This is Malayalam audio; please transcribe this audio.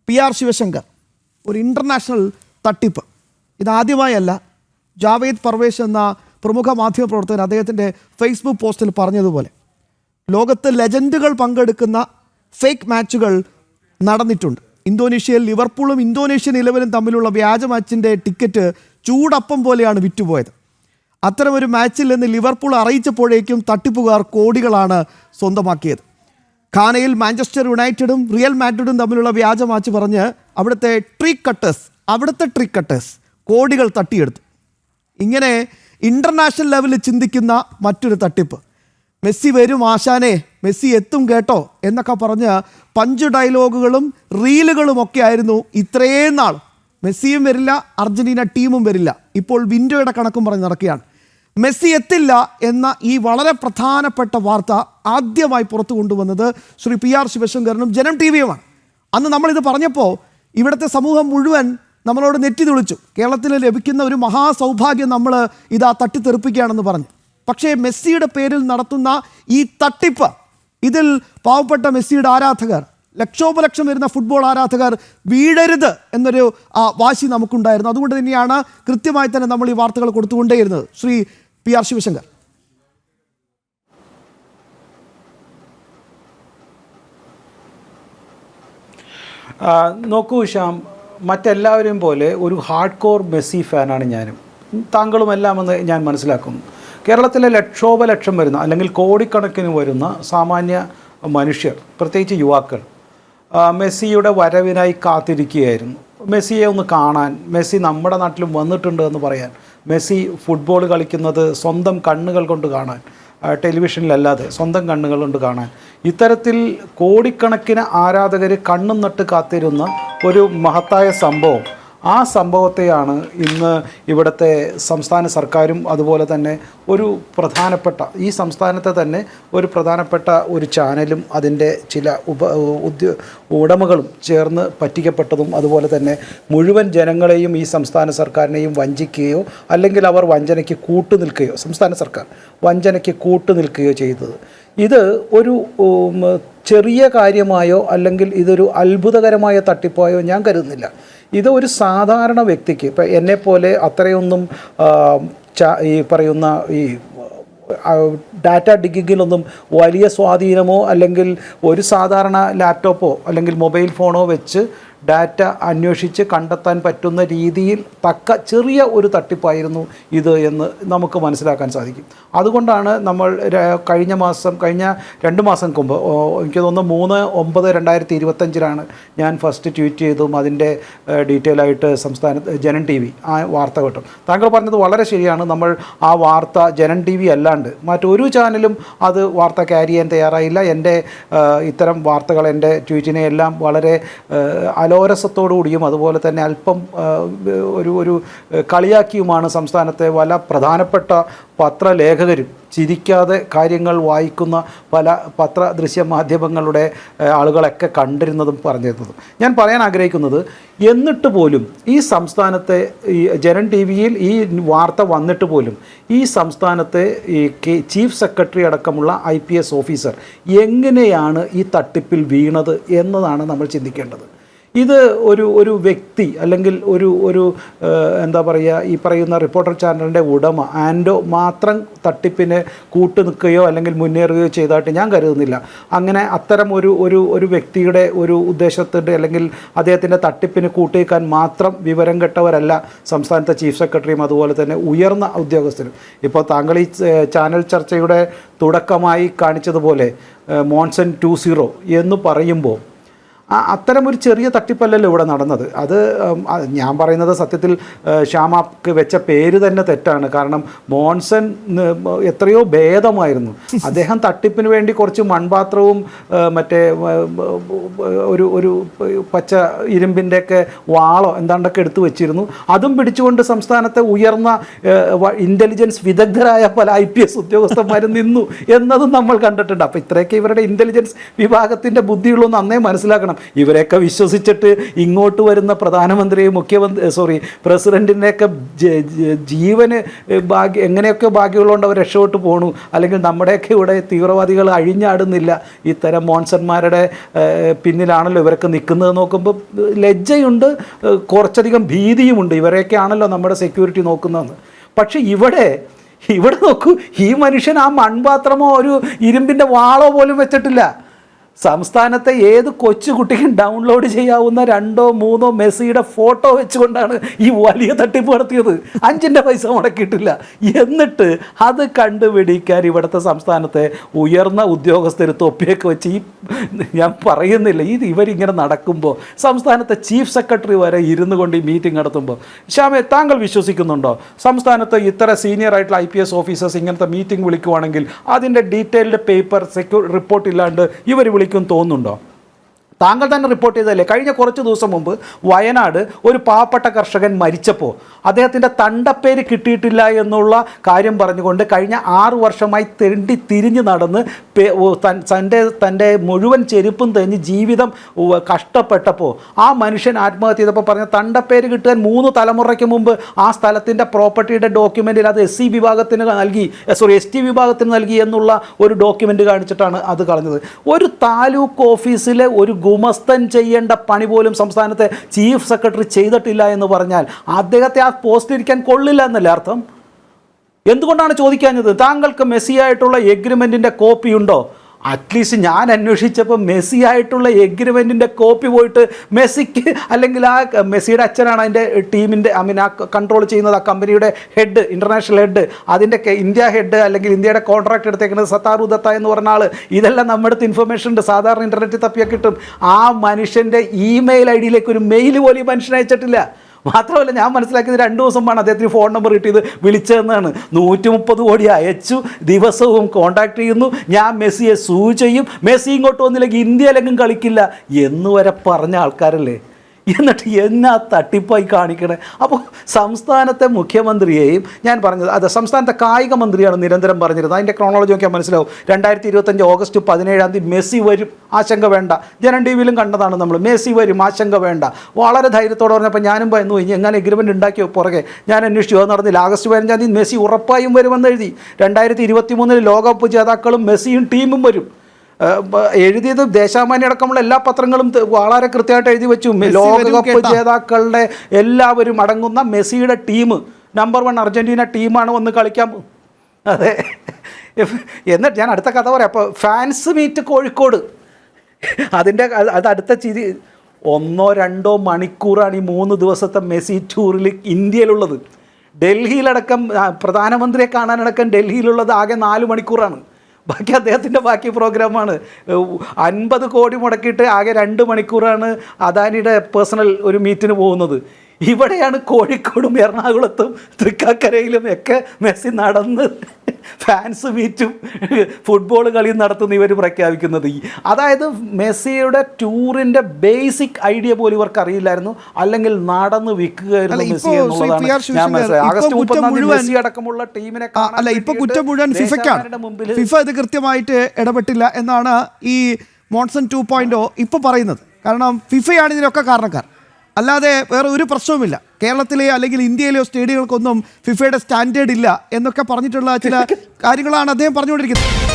PR ശിവശങ്കർ ഒരു ഇൻ്റർനാഷണൽ തട്ടിപ്പ്. ഇതാദ്യമായല്ല. ജാവേദ് പർവേഷ് എന്ന പ്രമുഖ മാധ്യമപ്രവർത്തകൻ അദ്ദേഹത്തിൻ്റെ ഫേസ്ബുക്ക് പോസ്റ്റിൽ പറഞ്ഞതുപോലെ ലോകത്ത് ലെജൻഡുകൾ പങ്കെടുക്കുന്ന ഫേക്ക് മാച്ചുകൾ നടന്നിട്ടുണ്ട്. ഇന്തോനേഷ്യയിൽ ലിവർപൂളും ഇന്തോനേഷ്യൻ 11 തമ്മിലുള്ള വ്യാജ മാച്ചിൻ്റെ ടിക്കറ്റ് ചൂടപ്പം പോലെയാണ് വിറ്റുപോയത്. അത്തരമൊരു മാച്ചിൽ നിന്ന് ലിവർപൂൾ അറിയിച്ചപ്പോഴേക്കും തട്ടിപ്പുകാർ കോടികളാണ് സ്വന്തമാക്കിയത്. ഖാനയിൽ മാഞ്ചസ്റ്റർ യുണൈറ്റഡും റിയൽ മാഡ്രിഡും തമ്മിലുള്ള വ്യാജ മാച്ച് പറഞ്ഞ് അവിടുത്തെ ട്രിക്ക് കട്ടേഴ്സ് കോടികൾ തട്ടിയെടുത്തു. ഇങ്ങനെ ഇൻ്റർനാഷണൽ ലെവലിൽ ചിന്തിക്കുന്ന മറ്റൊരു തട്ടിപ്പ്. മെസ്സി വരും ആശാനെ, മെസ്സി എത്തും കേട്ടോ എന്നൊക്കെ പറഞ്ഞ് പഞ്ച് ഡയലോഗുകളും റീലുകളും ഒക്കെ ആയിരുന്നു ഇത്രയും നാൾ. മെസ്സിയും വരില്ല, അർജൻറ്റീന ടീമും വരില്ല. ഇപ്പോൾ വിൻഡോയുടെ കണക്കും പറഞ്ഞ് നടക്കുകയാണ്. മെസ്സി എത്തില്ല എന്ന ഈ വളരെ പ്രധാനപ്പെട്ട വാർത്ത ആദ്യമായി പുറത്തു കൊണ്ടുവന്നത് ശ്രീ PR ശിവശങ്കരനും ജനം TV-യുമാണ്. അന്ന് നമ്മളിത് പറഞ്ഞപ്പോൾ ഇവിടുത്തെ സമൂഹം മുഴുവൻ നമ്മളോട് നെറ്റി തുളിച്ചു. കേരളത്തിൽ ലഭിക്കുന്ന ഒരു മഹാസൗഭാഗ്യം നമ്മൾ ഇതാ തട്ടിത്തെറിപ്പിക്കുകയാണെന്ന് പറഞ്ഞു. പക്ഷേ മെസ്സിയുടെ പേരിൽ നടത്തുന്ന ഈ തട്ടിപ്പ്, ഇതിൽ പാവപ്പെട്ട മെസ്സിയുടെ ആരാധകർ, ലക്ഷോപലക്ഷം വരുന്ന ഫുട്ബോൾ ആരാധകർ വീഴരുത് എന്നൊരു വാശി നമുക്കുണ്ടായിരുന്നു. അതുകൊണ്ട് തന്നെയാണ് കൃത്യമായി തന്നെ നമ്മൾ ഈ വാർത്തകൾ കൊടുത്തുകൊണ്ടേയിരുന്നത്. ശ്രീ PR ശിവശങ്കർ. നോക്കൂ ശ്യാം, മറ്റെല്ലാവരെയും പോലെ ഒരു ഹാർഡ് കോർ മെസ്സി ഫാനാണ് ഞാനും താങ്കളുമെല്ലാമെന്ന് ഞാൻ മനസ്സിലാക്കുന്നു. കേരളത്തിലെ ലക്ഷോപലക്ഷം വരുന്ന അല്ലെങ്കിൽ കോടിക്കണക്കിന് വരുന്ന സാമാന്യ മനുഷ്യർ, പ്രത്യേകിച്ച് യുവാക്കൾ, മെസ്സിയുടെ വരവിനായി കാത്തിരിക്കുകയായിരുന്നു. മെസ്സിയെ ഒന്ന് കാണാൻ, മെസ്സി നമ്മുടെ നാട്ടിലും വന്നിട്ടുണ്ട് എന്ന് പറയാൻ, മെസ്സി ഫുട്ബോൾ കളിക്കുന്നത് സ്വന്തം കണ്ണുകൾ കൊണ്ട് കാണാൻ, ടെലിവിഷനിലല്ലാതെ സ്വന്തം കണ്ണുകൾ കൊണ്ട് കാണാൻ, ഇത്തരത്തിൽ കോടിക്കണക്കിന് ആരാധകർ കണ്ണും നട്ട് കാത്തിരുന്ന ഒരു മഹത്തായ സംഭവം. ആ സംഭവത്തെയാണ് ഇന്ന് ഇവിടുത്തെ സംസ്ഥാന സർക്കാരും അതുപോലെ തന്നെ ഒരു പ്രധാനപ്പെട്ട, ഈ സംസ്ഥാനത്തെ തന്നെ ഒരു പ്രധാനപ്പെട്ട ഒരു ചാനലും അതിൻ്റെ ചില ഉടമകളും ചേർന്ന് പറ്റിക്കപ്പെട്ടതും, അതുപോലെ തന്നെ മുഴുവൻ ജനങ്ങളെയും ഈ സംസ്ഥാന സർക്കാരിനെയും വഞ്ചിക്കുകയോ അല്ലെങ്കിൽ അവർ വഞ്ചനയ്ക്ക് കൂട്ടുനിൽക്കുകയോ, സംസ്ഥാന സർക്കാർ വഞ്ചനയ്ക്ക് കൂട്ടുനിൽക്കുകയോ ചെയ്തത്. ഇത് ഒരു ചെറിയ കാര്യമായോ അല്ലെങ്കിൽ ഇതൊരു അത്ഭുതകരമായ തട്ടിപ്പായോ ഞാൻ കരുതുന്നില്ല. ഇത് ഒരു സാധാരണ വ്യക്തിക്ക്, ഇപ്പം എന്നെപ്പോലെ അത്രയൊന്നും ഈ പറയുന്ന ഈ ഡാറ്റ ഡിഗിങ്ങിലൊന്നും വലിയ സ്വാധീനമോ അല്ലെങ്കിൽ ഒരു സാധാരണ ലാപ്ടോപ്പോ അല്ലെങ്കിൽ മൊബൈൽ ഫോണോ വെച്ച് ഡാറ്റ അന്വേഷിച്ച് കണ്ടെത്താൻ പറ്റുന്ന രീതിയിൽ തക്ക ചെറിയ ഒരു തട്ടിപ്പായിരുന്നു ഇത് എന്ന് നമുക്ക് മനസ്സിലാക്കാൻ സാധിക്കും. അതുകൊണ്ടാണ് നമ്മൾ കഴിഞ്ഞ 2 മാസം മുമ്പ്, എനിക്ക് തോന്നുന്നു 3/9/2025 ഞാൻ ഫസ്റ്റ് ട്വീറ്റ് ചെയ്തതും അതിൻ്റെ ഡീറ്റെയിൽ ആയിട്ട് ജനം TV ആ വാർത്ത കിട്ടും. താങ്കൾ പറഞ്ഞത് വളരെ ശരിയാണ്. നമ്മൾ ആ വാർത്ത ജനം TV അല്ലാണ്ട് മറ്റൊരു ചാനലും അത് വാർത്ത ക്യാരി ചെയ്യാൻ തയ്യാറായില്ല. എൻ്റെ ഇത്തരം വാർത്തകൾ, എൻ്റെ ട്വീറ്റിനെ എല്ലാം വളരെ അലോരസത്തോടുകൂടിയും അതുപോലെ തന്നെ അല്പം ഒരു കളിയാക്കിയുമാണ് സംസ്ഥാനത്തെ പല പ്രധാനപ്പെട്ട പത്രലേഖകരും, ചിരിക്കാതെ കാര്യങ്ങൾ വായിക്കുന്ന പല ദൃശ്യ മാധ്യമങ്ങളുടെ ആളുകളൊക്കെ കണ്ടിരുന്നതും പറഞ്ഞിരുന്നതും. ഞാൻ പറയാൻ ആഗ്രഹിക്കുന്നത്, എന്നിട്ട് പോലും ഈ സംസ്ഥാനത്തെ ഈ ജനം TV-യിൽ ഈ വാർത്ത വന്നിട്ട് പോലും ഈ സംസ്ഥാനത്തെ ഈ ചീഫ് സെക്രട്ടറി അടക്കമുള്ള IPS ഓഫീസർ എങ്ങനെയാണ് ഈ തട്ടിപ്പിൽ വീണത് എന്നതാണ് നമ്മൾ ചിന്തിക്കേണ്ടത്. ഇത് ഒരു വ്യക്തി അല്ലെങ്കിൽ ഒരു എന്താ പറയുക, ഈ പറയുന്ന റിപ്പോർട്ടർ ചാനലിൻ്റെ ഉടമ ആൻഡോ മാത്രം തട്ടിപ്പിന് കൂട്ടുനിൽക്കുകയോ അല്ലെങ്കിൽ മുന്നേറുകയോ ചെയ്തതായിട്ട് ഞാൻ കരുതുന്നില്ല. അങ്ങനെ അത്തരം ഒരു വ്യക്തിയുടെ ഒരു ഉദ്ദേശത്തിൻ്റെ അല്ലെങ്കിൽ അദ്ദേഹത്തിൻ്റെ തട്ടിപ്പിന് കൂട്ടുനിൽക്കാൻ മാത്രം വിവരം കെട്ടവരല്ല സംസ്ഥാനത്തെ ചീഫ് സെക്രട്ടറിയും അതുപോലെ തന്നെ ഉയർന്ന ഉദ്യോഗസ്ഥരും. ഇപ്പോൾ താങ്കൾ ഈ ചാനൽ ചർച്ചയുടെ തുടക്കമായി കാണിച്ചതുപോലെ മോൺസൺ 2.0 എന്ന് പറയുമ്പോൾ അത്തരമൊരു ചെറിയ തട്ടിപ്പല്ലല്ലോ ഇവിടെ നടന്നത്. അത് ഞാൻ പറയുന്നത് സത്യത്തിൽ ശ്യാമാക്ക് വെച്ച പേര് തന്നെ തെറ്റാണ്. കാരണം മോൺസൺ എത്രയോ ഭേദമായിരുന്നു. അദ്ദേഹം തട്ടിപ്പിന് വേണ്ടി കുറച്ച് മൺപാത്രവും മറ്റേ ഒരു പച്ച ഇരുമ്പിൻ്റെയൊക്കെ വാളോ എന്താണ്ടൊക്കെ എടുത്തു വെച്ചിരുന്നു. അതും പിടിച്ചുകൊണ്ട് സംസ്ഥാനത്തെ ഉയർന്ന ഇൻ്റലിജൻസ് വിദഗ്ധരായ പല IPS ഉദ്യോഗസ്ഥന്മാരും നിന്നു എന്നതും നമ്മൾ കണ്ടിട്ടുണ്ട്. അപ്പോൾ ഇത്രയൊക്കെ ഇവരുടെ ഇൻ്റലിജൻസ് വിഭാഗത്തിൻ്റെ ബുദ്ധിയുള്ളൂ എന്ന് അന്നേ മനസ്സിലാക്കണം. ഇവരെയൊക്കെ വിശ്വസിച്ചിട്ട് ഇങ്ങോട്ട് വരുന്ന പ്രധാനമന്ത്രിയും പ്രസിഡന്റിനെയൊക്കെ ജീവന് ഭാഗ്യം എങ്ങനെയൊക്കെ ഭാഗ്യമുള്ളതുകൊണ്ട് അവർ രക്ഷപ്പെട്ട് പോണു, അല്ലെങ്കിൽ നമ്മുടെയൊക്കെ ഇവിടെ തീവ്രവാദികൾ അഴിഞ്ഞാടുന്നില്ല. ഇത്തരം മോൺസന്മാരുടെ പിന്നിലാണല്ലോ ഇവരൊക്കെ നിൽക്കുന്നത് നോക്കുമ്പോൾ ലജ്ജയുണ്ട്, കുറച്ചധികം ഭീതിയുമുണ്ട്. ഇവരെയൊക്കെ ആണല്ലോ നമ്മുടെ സെക്യൂരിറ്റി നോക്കുന്നതെന്ന്. പക്ഷെ ഇവിടെ നോക്കൂ, ഈ മനുഷ്യൻ ആ മൺപാത്രമോ ഒരു ഇരുമ്പിൻ്റെ വാളോ പോലും വെച്ചിട്ടില്ല. സംസ്ഥാനത്തെ ഏത് കൊച്ചുകുട്ടിക്കും ഡൗൺലോഡ് ചെയ്യാവുന്ന 2 or 3 മെസ്സിയുടെ ഫോട്ടോ വെച്ചുകൊണ്ടാണ് ഈ വലിയ തട്ടിപ്പ് നടത്തിയത്. 5 പൈസ മുടക്കിയിട്ടില്ല. എന്നിട്ട് അത് കണ്ടുപിടിക്കാൻ ഇവിടുത്തെ സംസ്ഥാനത്തെ ഉയർന്ന ഉദ്യോഗസ്ഥർ തൊപ്പിയൊക്കെ വെച്ച് ഞാൻ പറയുന്നില്ല, ഇവരിങ്ങനെ നടക്കുമ്പോൾ സംസ്ഥാനത്തെ ചീഫ് സെക്രട്ടറി വരെ ഇരുന്നു കൊണ്ട് ഈ മീറ്റിംഗ് നടത്തുമ്പോൾ, ശ്യാമേ, താങ്കൾ വിശ്വസിക്കുന്നുണ്ടോ സംസ്ഥാനത്ത് ഇത്ര സീനിയർ ആയിട്ടുള്ള IPS ഓഫീസേഴ്സ് ഇങ്ങനത്തെ മീറ്റിംഗ് വിളിക്കുവാണെങ്കിൽ അതിൻ്റെ ഡീറ്റെയിൽഡ് പേപ്പർ റിപ്പോർട്ട് ഇല്ലാണ്ട് ഇവർ തോന്നുന്നുണ്ടോ? താങ്കൾ തന്നെ റിപ്പോർട്ട് ചെയ്തതല്ലേ, കഴിഞ്ഞ കുറച്ച് ദിവസം മുമ്പ് വയനാട് ഒരു പാവപ്പെട്ട കർഷകൻ മരിച്ചപ്പോൾ അദ്ദേഹത്തിൻ്റെ തണ്ടപ്പേര് കിട്ടിയിട്ടില്ല എന്നുള്ള കാര്യം പറഞ്ഞുകൊണ്ട് കഴിഞ്ഞ 6 വർഷമായി തിരിഞ്ഞ് നടന്ന് തൻ്റെ മുഴുവൻ ചെരുപ്പും തെഞ്ഞ് ജീവിതം കഷ്ടപ്പെട്ടപ്പോൾ ആ മനുഷ്യൻ ആത്മഹത്യ ചെയ്തപ്പോൾ പറഞ്ഞ തണ്ടപ്പേര് കിട്ടാൻ 3 തലമുറയ്ക്ക് മുമ്പ് ആ സ്ഥലത്തിൻ്റെ പ്രോപ്പർട്ടിയുടെ ഡോക്യുമെൻറ്റിൽ അത് ST വിഭാഗത്തിന് നൽകി എന്നുള്ള ഒരു ഡോക്യുമെൻ്റ് കാണിച്ചിട്ടാണ് അത് കളഞ്ഞത്. ഒരു താലൂക്ക് ഓഫീസിലെ ഒരു ഗുമസ്തൻ ചെയ്യേണ്ട പണി പോലും സംസ്ഥാനത്തെ ചീഫ് സെക്രട്ടറി ചെയ്തിട്ടില്ല എന്ന് പറഞ്ഞാൽ അദ്ദേഹത്തെ ആ പോസ്റ്റിലിരിക്കാൻ കൊള്ളില്ല എന്നല്ലേ അർത്ഥം? എന്തുകൊണ്ടാണ് ചോദിക്കാഞ്ഞത്? താങ്കൾക്ക് മെസ്സിയായിട്ടുള്ള എഗ്രിമെൻറ്റിൻ്റെ കോപ്പി ഉണ്ടോ? അറ്റ്ലീസ്റ്റ് ഞാൻ അന്വേഷിച്ചപ്പോൾ മെസ്സി ആയിട്ടുള്ള എഗ്രിമെൻറ്റിൻ്റെ കോപ്പി പോയിട്ട് മെസ്സിക്ക്, അല്ലെങ്കിൽ ആ മെസ്സിയുടെ അച്ഛനാണ് അതിൻ്റെ ടീമിൻ്റെ ആ കൺട്രോൾ ചെയ്യുന്നത്, ആ കമ്പനിയുടെ ഹെഡ്, ഇൻ്റർനാഷണൽ ഹെഡ്, അതിൻ്റെ ഇന്ത്യ ഹെഡ് അല്ലെങ്കിൽ ഇന്ത്യയുടെ കോൺട്രാക്ട് എടുത്തേക്കുന്നത് സത്താറു ദത്ത എന്ന് പറഞ്ഞ ആൾ. ഇതെല്ലാം നമ്മുടെ അടുത്ത് ഇൻഫർമേഷൻ ഉണ്ട്, സാധാരണ ഇൻ്റർനെറ്റിൽ തപ്പിയാൽ കിട്ടും. ആ മനുഷ്യൻ്റെ ഇമെയിൽ ID ഒരു മെയിൽ പോലും ഈ മനുഷ്യൻ അയച്ചിട്ടില്ല. മാത്രമല്ല, ഞാൻ മനസ്സിലാക്കിയത് 2 ദിവസം മുമ്പാണ് അദ്ദേഹത്തിന് ഫോൺ നമ്പർ കിട്ടിയത്, വിളിച്ചതെന്നാണ്. 130 കോടി അയച്ചു, ദിവസവും കോൺടാക്ട് ചെയ്യുന്നു, ഞാൻ മെസ്സിയെ സൂ ചെയ്യും, മെസ്സി ഇങ്ങോട്ട് വന്നില്ലെങ്കിൽ ഇന്ത്യയിലെങ്കിലും കളിക്കില്ല എന്ന് വരെ പറഞ്ഞ ആൾക്കാരല്ലേ. എന്നിട്ട് എന്നാ തട്ടിപ്പായി കാണിക്കണേ? അപ്പോൾ സംസ്ഥാനത്തെ മുഖ്യമന്ത്രിയെയും ഞാൻ പറഞ്ഞത്, അത് സംസ്ഥാനത്തെ കായിക മന്ത്രിയാണ് നിരന്തരം പറഞ്ഞിരുന്നത്. അതിൻ്റെ ക്രോണോളജി നോക്കിയാൽ മനസ്സിലാവും. 2025 ഓഗസ്റ്റ് 17 മെസ്സി വരും, ആശങ്ക വേണ്ട. ജനം TV കണ്ടതാണ് നമ്മൾ. മെസ്സി വരും, ആശങ്ക വേണ്ട. വളരെ ധൈര്യത്തോടെ പറഞ്ഞപ്പോൾ ഞാനും ഭയന്നു, ഇനി എങ്ങനെ എഗ്രിമെൻറ്റ് ഉണ്ടാക്കിയോ പുറകെ ഞാൻ അന്വേഷിച്ചു, അത് നടന്നില്ല. ആഗസ്റ്റ് 15 മെസ്സി ഉറപ്പായും വരുമെന്ന് എഴുതി. 2023 ലോകകപ്പ് ജേതാക്കളും മെസ്സിയും ടീമും വരും. എഴുതിയത് ദേശാമാന്യ അടക്കമുള്ള എല്ലാ പത്രങ്ങളും വളരെ കൃത്യമായിട്ട് എഴുതി വെച്ചു. ലോകകപ്പ് ജേതാക്കളുടെ എല്ലാവരും അടങ്ങുന്ന മെസ്സിയുടെ ടീം, നമ്പർ 1 അർജൻറ്റീന ടീമാണ് വന്ന് കളിക്കാൻ. അതെ, എന്നിട്ട് ഞാൻ അടുത്ത കഥ പറയാം. അപ്പോൾ ഫാൻസ് മീറ്റ് കോഴിക്കോട്, അത് അടുത്ത ചിരി 1-2 മണിക്കൂറാണ് ഈ 3 ദിവസത്തെ മെസ്സി ടൂറിൽ ഇന്ത്യയിലുള്ളത്. ഡൽഹിയിലടക്കം പ്രധാനമന്ത്രിയെ കാണാനടക്കം ഡൽഹിയിലുള്ളത് ആകെ 4 മണിക്കൂറാണ്. ബാക്കി അദ്ദേഹത്തിൻ്റെ ബാക്കി പ്രോഗ്രാമാണ്. 50 കോടി മുടക്കിയിട്ട് ആകെ 2 മണിക്കൂറാണ് അദാനിയുടെ പേഴ്സണൽ ഒരു മീറ്റിന് പോകുന്നത്. ഇവിടെയാണ് കോഴിക്കോടും എറണാകുളത്തും തൃക്കാക്കരയിലും ഒക്കെ മെസ്സി നടന്ന് ഫാൻസ് മീറ്റും ഫുട്ബോൾ കളിയും നടത്തുന്ന ഇവർ പ്രഖ്യാപിക്കുന്നത്. അതായത് മെസ്സിയുടെ ടൂറിൻ്റെ ബേസിക് ഐഡിയ പോലും ഇവർക്ക് അറിയില്ലായിരുന്നു, അല്ലെങ്കിൽ നടന്ന് വിൽക്കുകയായിരുന്നു മെസ്സി എന്നുള്ളതാണ് ഞാൻ മനസ്സിലായത്. ആഗസ്റ്റ് 30 മെസ്സി അടക്കമുള്ള ടീമിനെ അല്ല, ഇപ്പൊ കുറ്റം മുഴുവൻ ഫിഫയ്ക്കാണ്. ഫിഫ ഇത് കൃത്യമായിട്ട് ഇടപെട്ടില്ല എന്നാണ് ഈ മോൺസൺ 2.0 ഇപ്പോൾ പറയുന്നത്. കാരണം ഫിഫയാണ് ഇതിനൊക്കെ കാരണക്കാർ, അല്ലാതെ വേറെ ഒരു പ്രശ്നവുമില്ല. കേരളത്തിലെ അല്ലെങ്കിൽ ഇന്ത്യയിലെയോ സ്റ്റേഡിയങ്ങൾക്കൊന്നും ഫിഫയുടെ സ്റ്റാൻഡേർഡ് ഇല്ല എന്നൊക്കെ പറഞ്ഞിട്ടുള്ള ചില കാര്യങ്ങളാണ് അദ്ദേഹം പറഞ്ഞുകൊണ്ടിരിക്കുന്നത്.